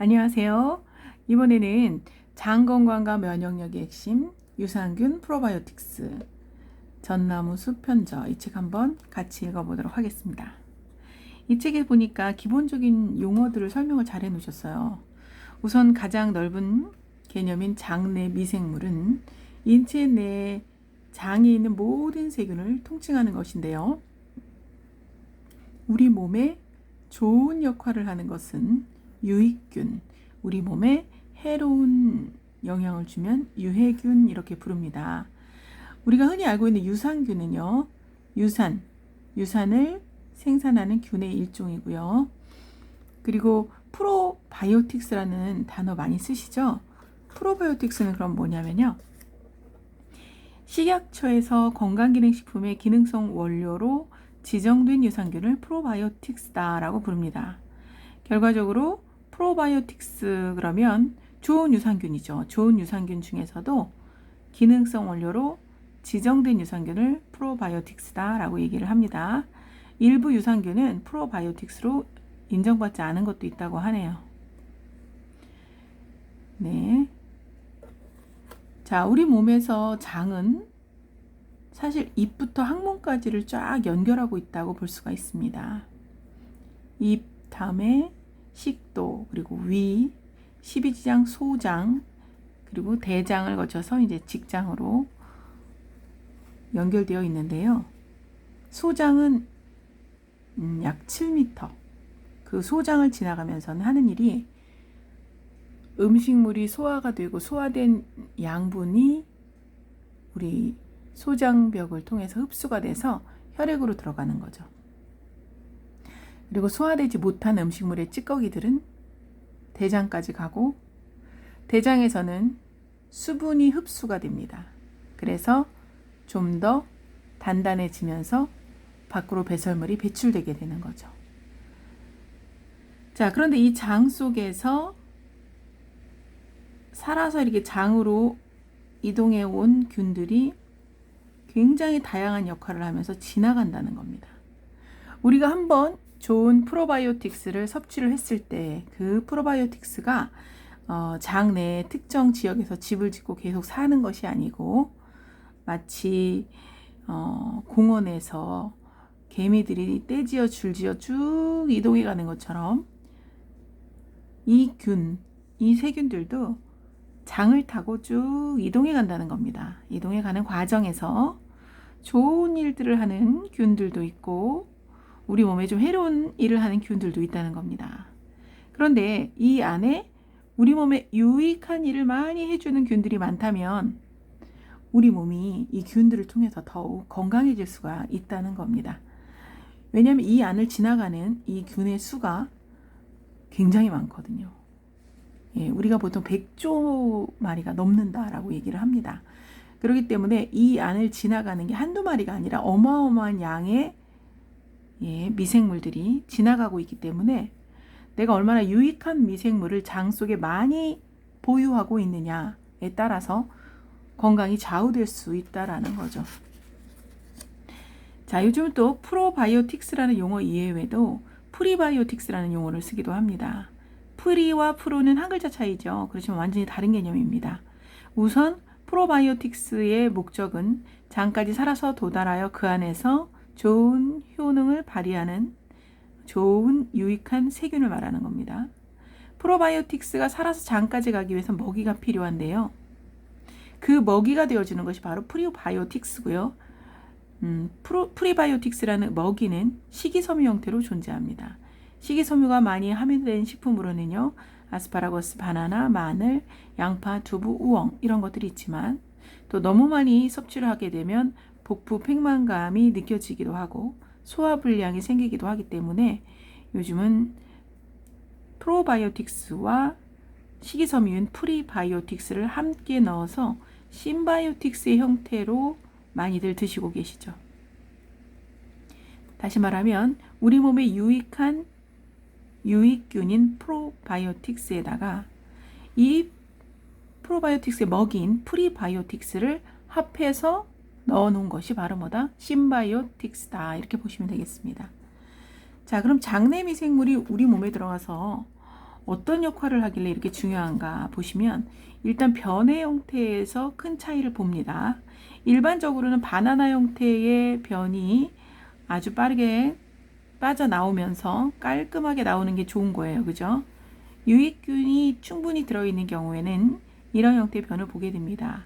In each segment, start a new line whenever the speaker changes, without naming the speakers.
안녕하세요. 이번에는 장 건강과 면역력의 핵심 유산균 프로바이오틱스 전나무 숲 편저 이 책 한번 같이 읽어보도록 하겠습니다. 이 책에 보니까 기본적인 용어들을 설명을 잘 해놓으셨어요. 우선 가장 넓은 개념인 장 내 미생물은 인체 내 장에 있는 모든 세균을 통칭하는 것인데요. 우리 몸에 좋은 역할을 하는 것은 유익균, 우리 몸에 해로운 영향을 주면 유해균 이렇게 부릅니다. 우리가 흔히 알고 있는 유산균은요, 유산을 생산하는 균의 일종이고요. 그리고 프로바이오틱스라는 단어 많이 쓰시죠? 프로바이오틱스는 그럼 뭐냐면요, 식약처에서 건강기능식품의 기능성 원료로 지정된 유산균을 프로바이오틱스다라고 부릅니다. 결과적으로 프로바이오틱스 그러면 좋은 유산균이죠. 좋은 유산균 중에서도 기능성 원료로 지정된 유산균을 프로바이오틱스다라고 얘기를 합니다. 일부 유산균은 프로바이오틱스로 인정받지 않은 것도 있다고 하네요. 네. 자, 우리 몸에서 장은 사실 입부터 항문까지를 쫙 연결하고 있다고 볼 수가 있습니다. 입 다음에 식도, 그리고 위, 십이지장, 소장, 그리고 대장을 거쳐서 이제 직장으로 연결되어 있는데요. 소장은 약 7m. 그 소장을 지나가면서는 하는 일이 음식물이 소화가 되고 소화된 양분이 우리 소장벽을 통해서 흡수가 돼서 혈액으로 들어가는 거죠. 그리고 소화되지 못한 음식물의 찌꺼기들은 대장까지 가고 대장에서는 수분이 흡수가 됩니다. 그래서 좀 더 단단해지면서 밖으로 배설물이 배출되게 되는 거죠. 자, 그런데 이 장 속에서 살아서 이렇게 장으로 이동해 온 균들이 굉장히 다양한 역할을 하면서 지나간다는 겁니다. 우리가 한번 좋은 프로바이오틱스를 섭취를 했을 때 그 프로바이오틱스가 장 내의 특정 지역에서 집을 짓고 계속 사는 것이 아니고 마치 공원에서 개미들이 떼지어 줄지어 쭉 이동해 가는 것처럼 이 세균들도 장을 타고 쭉 이동해 간다는 겁니다. 이동해 가는 과정에서 좋은 일들을 하는 균들도 있고 우리 몸에 좀 해로운 일을 하는 균들도 있다는 겁니다. 그런데 이 안에 우리 몸에 유익한 일을 많이 해주는 균들이 많다면 우리 몸이 이 균들을 통해서 더욱 건강해질 수가 있다는 겁니다. 왜냐하면 이 안을 지나가는 이 균의 수가 굉장히 많거든요. 예, 우리가 보통 100조 마리가 넘는다라고 얘기를 합니다. 그렇기 때문에 이 안을 지나가는 게 한두 마리가 아니라 어마어마한 양의 미생물들이 지나가고 있기 때문에 내가 얼마나 유익한 미생물을 장 속에 많이 보유하고 있느냐에 따라서 건강이 좌우될 수 있다라는 거죠. 자, 요즘 또 프로바이오틱스라는 용어 이외에도 프리바이오틱스라는 용어를 쓰기도 합니다. 프리와 프로는 한 글자 차이죠. 그렇지만 완전히 다른 개념입니다. 우선 프로바이오틱스의 목적은 장까지 살아서 도달하여 그 안에서 좋은 효능을 발휘하는 좋은 유익한 세균을 말하는 겁니다. 프로바이오틱스가 살아서 장까지 가기 위해서 먹이가 필요한데요. 그 먹이가 되어주는 것이 바로 프리바이오틱스고요. 프리바이오틱스라는 먹이는 식이섬유 형태로 존재합니다. 식이섬유가 많이 함유된 식품으로는요, 아스파라거스, 바나나, 마늘, 양파, 두부, 우엉 이런 것들이 있지만 또 너무 많이 섭취를 하게 되면 복부 팽만감이 느껴지기도 하고 소화불량이 생기기도 하기 때문에 요즘은 프로바이오틱스와 식이섬유인 프리바이오틱스를 함께 넣어서 심바이오틱스의 형태로 많이들 드시고 계시죠. 다시 말하면 우리 몸에 유익한 유익균인 프로바이오틱스에다가 이 프로바이오틱스의 먹이인 프리바이오틱스를 합해서 넣어놓은 것이 바로 뭐다? 심바이오틱스다. 이렇게 보시면 되겠습니다. 자, 그럼 장내 미생물이 우리 몸에 들어가서 어떤 역할을 하길래 이렇게 중요한가 보시면 일단 변의 형태에서 큰 차이를 봅니다. 일반적으로는 바나나 형태의 변이 아주 빠르게 빠져나오면서 깔끔하게 나오는 게 좋은 거예요. 그죠? 유익균이 충분히 들어있는 경우에는 이런 형태의 변을 보게 됩니다.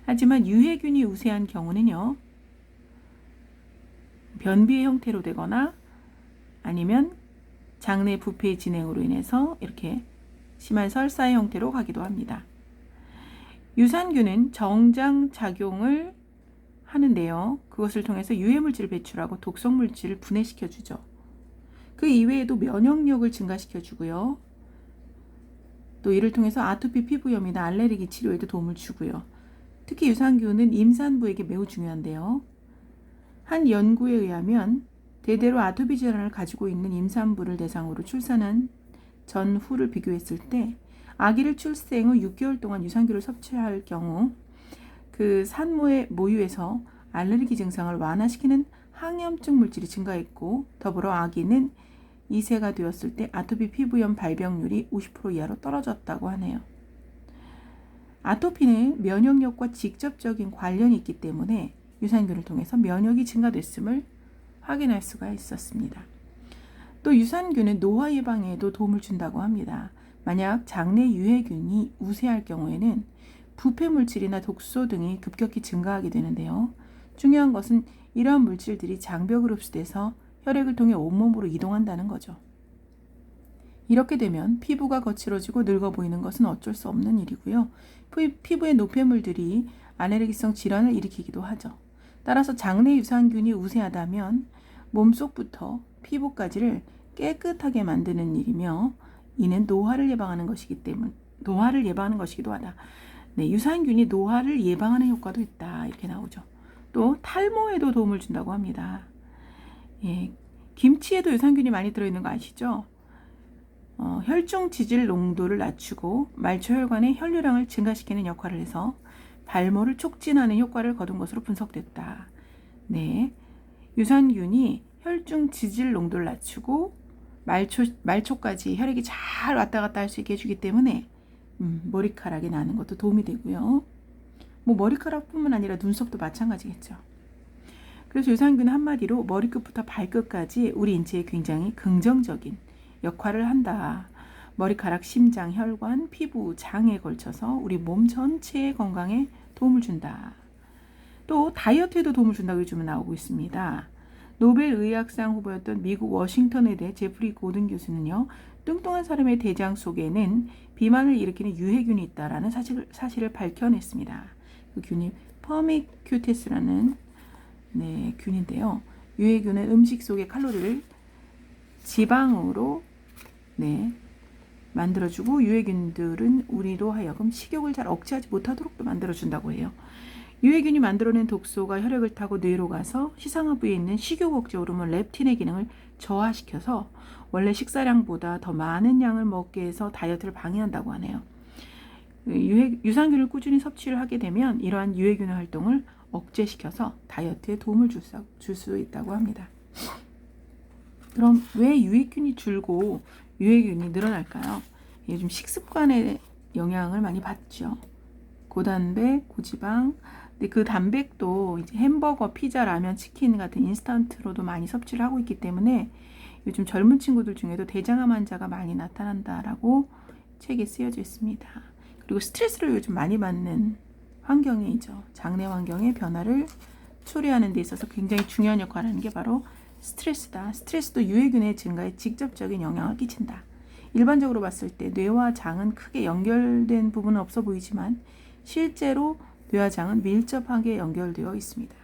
하지만 유해균이 우세한 경우는요, 변비의 형태로 되거나 아니면 장내 부패 진행으로 인해서 이렇게 심한 설사의 형태로 가기도 합니다. 유산균은 정장 작용을 하는데요. 그것을 통해서 유해물질을 배출하고 독성물질을 분해시켜 주죠. 그 이외에도 면역력을 증가시켜 주고요. 또 이를 통해서 아토피 피부염이나 알레르기 치료에도 도움을 주고요. 특히 유산균은 임산부에게 매우 중요한데요. 한 연구에 의하면 대대로 아토피 질환을 가지고 있는 임산부를 대상으로 출산한 전후를 비교했을 때 아기를 출생 후 6개월 동안 유산균을 섭취할 경우 그 산모의 모유에서 알레르기 증상을 완화시키는 항염증 물질이 증가했고, 더불어 아기는 2세가 되었을 때 아토피 피부염 발병률이 50% 이하로 떨어졌다고 하네요. 아토피는 면역력과 직접적인 관련이 있기 때문에 유산균을 통해서 면역이 증가됐음을 확인할 수가 있었습니다. 또 유산균은 노화 예방에도 도움을 준다고 합니다. 만약 장내 유해균이 우세할 경우에는 부패 물질이나 독소 등이 급격히 증가하게 되는데요. 중요한 것은 이러한 물질들이 장벽을 흡수돼서 혈액을 통해 온몸으로 이동한다는 거죠. 이렇게 되면 피부가 거칠어지고 늙어 보이는 것은 어쩔 수 없는 일이고요. 피부의 노폐물들이 알레르기성 질환을 일으키기도 하죠. 따라서 장내 유산균이 우세하다면 몸속부터 피부까지를 깨끗하게 만드는 일이며, 이는 노화를 예방하는 것이기도 하다. 네, 유산균이 노화를 예방하는 효과도 있다. 이렇게 나오죠. 또 탈모에도 도움을 준다고 합니다. 예, 김치에도 유산균이 많이 들어있는 거 아시죠? 혈중 지질 농도를 낮추고 말초혈관의 혈류량을 증가시키는 역할을 해서 발모를 촉진하는 효과를 거둔 것으로 분석됐다. 네, 유산균이 혈중 지질 농도를 낮추고 말초까지 혈액이 잘 왔다 갔다 할 수 있게 해주기 때문에 머리카락이 나는 것도 도움이 되고요. 뭐 머리카락뿐만 아니라 눈썹도 마찬가지겠죠. 그래서 유산균은 한마디로 머리끝부터 발끝까지 우리 인체에 굉장히 긍정적인 역할을 한다. 머리카락, 심장, 혈관, 피부, 장에 걸쳐서 우리 몸 전체의 건강에 도움을 준다. 또 다이어트에도 도움을 준다고 요즘은 나오고 있습니다. 노벨 의학상 후보였던 미국 워싱턴 의대 제프리 고든 교수는요, 뚱뚱한 사람의 대장 속에는 비만을 일으키는 유해균이 있다라는 사실을 밝혀냈습니다. 그 균이 퍼미큐테스라는 균인데요. 유해균은 음식 속의 칼로리를 지방으로 만들어주고, 유해균들은 우리로 하여금 식욕을 잘 억제하지 못하도록 또 만들어준다고 해요. 유해균이 만들어낸 독소가 혈액을 타고 뇌로 가서 시상하 부위에 있는 식욕 억제 호르몬 렙틴의 기능을 저하시켜서 원래 식사량보다 더 많은 양을 먹게 해서 다이어트를 방해한다고 하네요. 유산균을 꾸준히 섭취를 하게 되면 이러한 유해균의 활동을 억제시켜서 다이어트에 도움을 줄 수 있다고 합니다. 그럼 왜 유해균이 줄고 유해균이 늘어날까요? 요즘 식습관의 영향을 많이 받죠. 고단백, 고지방, 근데 그 단백도 이제 햄버거, 피자, 라면, 치킨 같은 인스턴트로도 많이 섭취를 하고 있기 때문에 요즘 젊은 친구들 중에도 대장암 환자가 많이 나타난다라고 책에 쓰여져 있습니다. 그리고 스트레스를 요즘 많이 받는 환경이죠. 장내 환경의 변화를 초래하는 데 있어서 굉장히 중요한 역할을 하는 게 바로 스트레스다. 스트레스도 유해균의 증가에 직접적인 영향을 끼친다. 일반적으로 봤을 때 뇌와 장은 크게 연결된 부분은 없어 보이지만 실제로 뇌와 장은 밀접하게 연결되어 있습니다.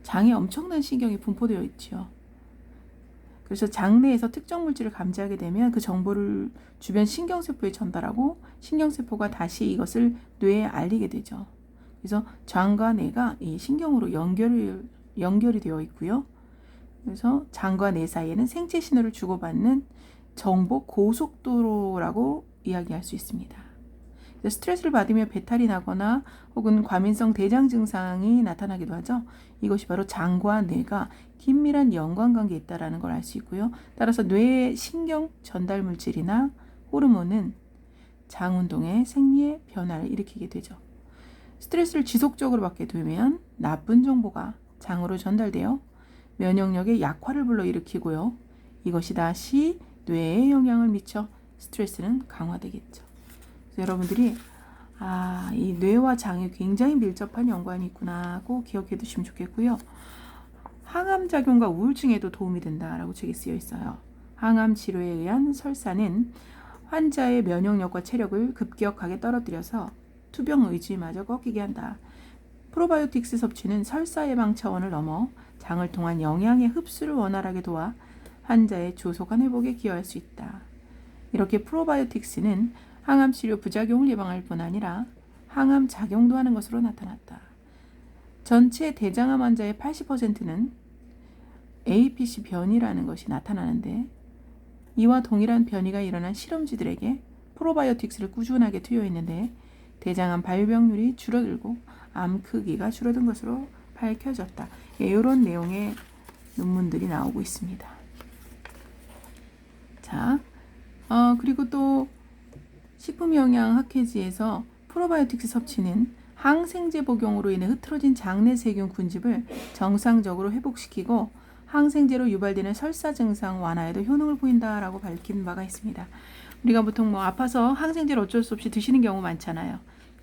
장에 엄청난 신경이 분포되어 있죠. 그래서 장내에서 특정 물질을 감지하게 되면 그 정보를 주변 신경세포에 전달하고 신경세포가 다시 이것을 뇌에 알리게 되죠. 그래서 장과 뇌가 이 신경으로 연결이 되어 있고요. 그래서 장과 뇌 사이에는 생체 신호를 주고받는 정보 고속도로라고 이야기할 수 있습니다. 스트레스를 받으며 배탈이 나거나 혹은 과민성 대장 증상이 나타나기도 하죠. 이것이 바로 장과 뇌가 긴밀한 연관관계에 있다는 걸 알 수 있고요. 따라서 뇌의 신경 전달 물질이나 호르몬은 장 운동의 생리의 변화를 일으키게 되죠. 스트레스를 지속적으로 받게 되면 나쁜 정보가 장으로 전달되어 면역력의 약화를 불러일으키고요. 이것이 다시 뇌에 영향을 미쳐 스트레스는 강화되겠죠. 그래서 여러분들이 이 뇌와 장에 굉장히 밀접한 연관이 있구나 하고 기억해 두시면 좋겠고요. 항암 작용과 우울증에도 도움이 된다라고 책에 쓰여 있어요. 항암 치료에 의한 설사는 환자의 면역력과 체력을 급격하게 떨어뜨려서 투병 의지마저 꺾이게 한다. 프로바이오틱스 섭취는 설사 예방 차원을 넘어 장을 통한 영양의 흡수를 원활하게 도와 환자의 조속한 회복에 기여할 수 있다. 이렇게 프로바이오틱스는 항암 치료 부작용을 예방할 뿐 아니라 항암 작용도 하는 것으로 나타났다. 전체 대장암 환자의 80%는 APC 변이라는 것이 나타나는데 이와 동일한 변이가 일어난 실험쥐들에게 프로바이오틱스를 꾸준하게 투여했는데 대장암 발병률이 줄어들고 암 크기가 줄어든 것으로 밝혀졌다. 이런 내용의 논문들이 나오고 있습니다. 자, 그리고 또 식품영양학회지에서 프로바이오틱스 섭취는 항생제 복용으로 인해 흐트러진 장내 세균 군집을 정상적으로 회복시키고 항생제로 유발되는 설사 증상 완화에도 효능을 보인다라고 밝힌 바가 있습니다. 우리가 보통 아파서 항생제를 어쩔 수 없이 드시는 경우 많잖아요.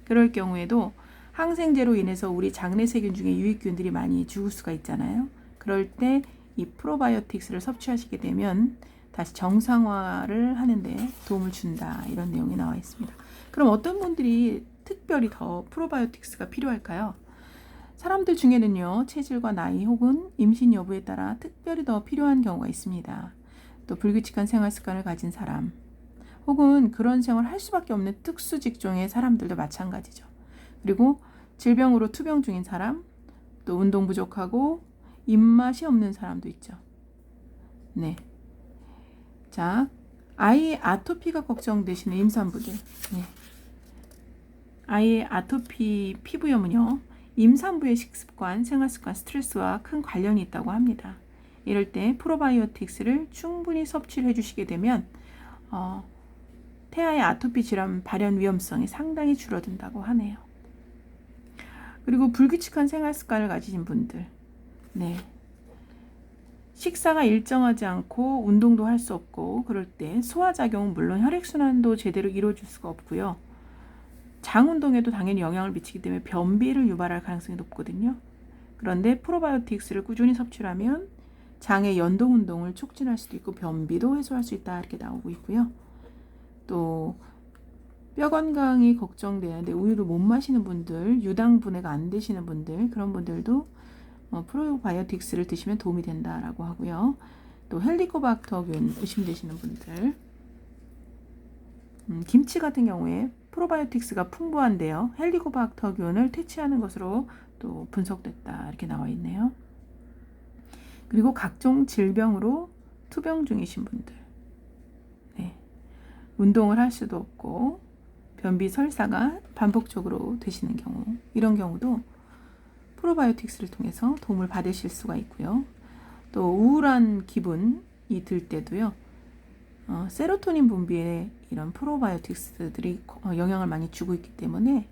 그럴 경우에도 항생제로 인해서 우리 장내 세균 중에 유익균들이 많이 죽을 수가 있잖아요. 그럴 때 이 프로바이오틱스를 섭취하시게 되면 다시 정상화를 하는데 도움을 준다. 이런 내용이 나와 있습니다. 그럼 어떤 분들이 특별히 더 프로바이오틱스가 필요할까요? 사람들 중에는요, 체질과 나이 혹은 임신 여부에 따라 특별히 더 필요한 경우가 있습니다. 또 불규칙한 생활 습관을 가진 사람, 혹은 그런 생활을 할 수밖에 없는 특수 직종의 사람들도 마찬가지죠. 그리고 질병으로 투병 중인 사람, 또 운동 부족하고 입맛이 없는 사람도 있죠. 네. 자, 아이의 아토피가 걱정되시는 임산부들. 네. 아이의 아토피 피부염은요, 임산부의 식습관, 생활습관, 스트레스와 큰 관련이 있다고 합니다. 이럴 때 프로바이오틱스를 충분히 섭취를 해주시게 되면 태아의 아토피 질환 발현 위험성이 상당히 줄어든다고 하네요. 그리고 불규칙한 생활 습관을 가지신 분들, 네. 식사가 일정하지 않고 운동도 할 수 없고 그럴 때 소화작용은 물론 혈액순환도 제대로 이루어질 수가 없고요. 장 운동에도 당연히 영향을 미치기 때문에 변비를 유발할 가능성이 높거든요. 그런데 프로바이오틱스를 꾸준히 섭취하면 장의 연동 운동을 촉진할 수도 있고 변비도 해소할 수 있다 이렇게 나오고 있고요. 또 뼈 건강이 걱정되는데 우유를 못 마시는 분들, 유당 분해가 안 되시는 분들, 그런 분들도 프로바이오틱스를 드시면 도움이 된다라고 하고요. 또 헬리코박터균 의심되시는 분들, 김치 같은 경우에 프로바이오틱스가 풍부한데요. 헬리코박터균을 퇴치하는 것으로 또 분석됐다 이렇게 나와 있네요. 그리고 각종 질병으로 투병 중이신 분들, 네. 운동을 할 수도 없고 변비 설사가 반복적으로 되시는 경우, 이런 경우도 프로바이오틱스를 통해서 도움을 받으실 수가 있고요. 또 우울한 기분이 들 때도요, 세로토닌 분비에 이런 프로바이오틱스들이 영향을 많이 주고 있기 때문에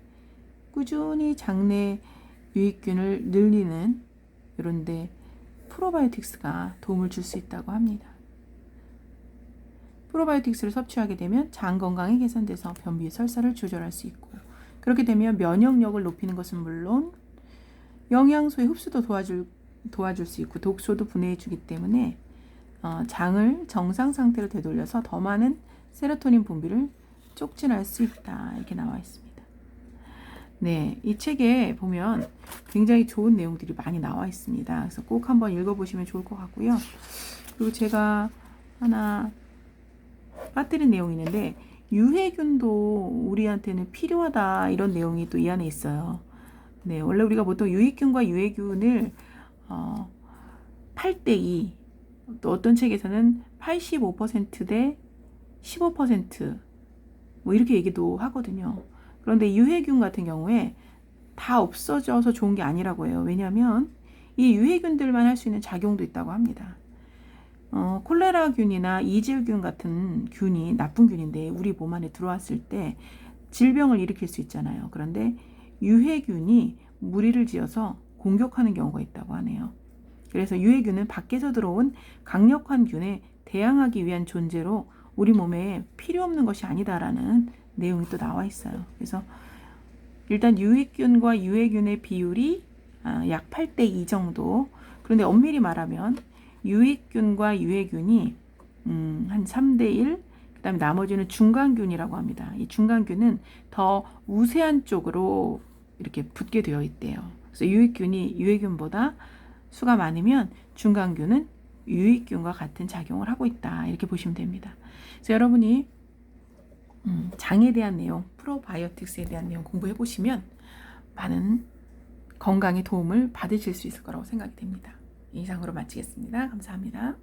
꾸준히 장내 유익균을 늘리는 이런데 프로바이오틱스가 도움을 줄 수 있다고 합니다. 프로바이오틱스를 섭취하게 되면 장 건강이 개선돼서 변비 설사를 조절할 수 있고, 그렇게 되면 면역력을 높이는 것은 물론 영양소의 흡수도 도와줄 수 있고 독소도 분해해 주기 때문에 장을 정상 상태로 되돌려서 더 많은 세로토닌 분비를 촉진할 수 있다 이렇게 나와 있습니다. 네, 이 책에 보면 굉장히 좋은 내용들이 많이 나와 있습니다. 그래서 꼭 한번 읽어보시면 좋을 것 같고요. 그리고 제가 하나 빠뜨린 내용이 있는데 유해균도 우리한테는 필요하다 이런 내용이 또 이 안에 있어요. 네, 원래 우리가 보통 유익균과 유해균을 8대2, 또 어떤 책에서는 85%대 15% 뭐 이렇게 얘기도 하거든요. 그런데 유해균 같은 경우에 다 없어져서 좋은 게 아니라고 해요. 왜냐하면 이 유해균들만 할 수 있는 작용도 있다고 합니다. 콜레라균이나 이질균 같은 균이 나쁜 균인데 우리 몸 안에 들어왔을 때 질병을 일으킬 수 있잖아요. 그런데 유해균이 무리를 지어서 공격하는 경우가 있다고 하네요. 그래서 유해균은 밖에서 들어온 강력한 균에 대항하기 위한 존재로 우리 몸에 필요 없는 것이 아니다라는 내용이 또 나와 있어요. 그래서 일단 유익균과 유해균의 비율이 약 8대2 정도. 그런데 엄밀히 말하면 유익균과 유해균이 한 3대1, 그 다음에 나머지는 중간균이라고 합니다. 이 중간균은 더 우세한 쪽으로 이렇게 붙게 되어 있대요. 그래서 유익균이 유해균보다 수가 많으면 중간균은 유익균과 같은 작용을 하고 있다. 이렇게 보시면 됩니다. 그래서 여러분이 장에 대한 내용, 프로바이오틱스에 대한 내용 공부해 보시면 많은 건강에 도움을 받으실 수 있을 거라고 생각이 됩니다. 이상으로 마치겠습니다. 감사합니다.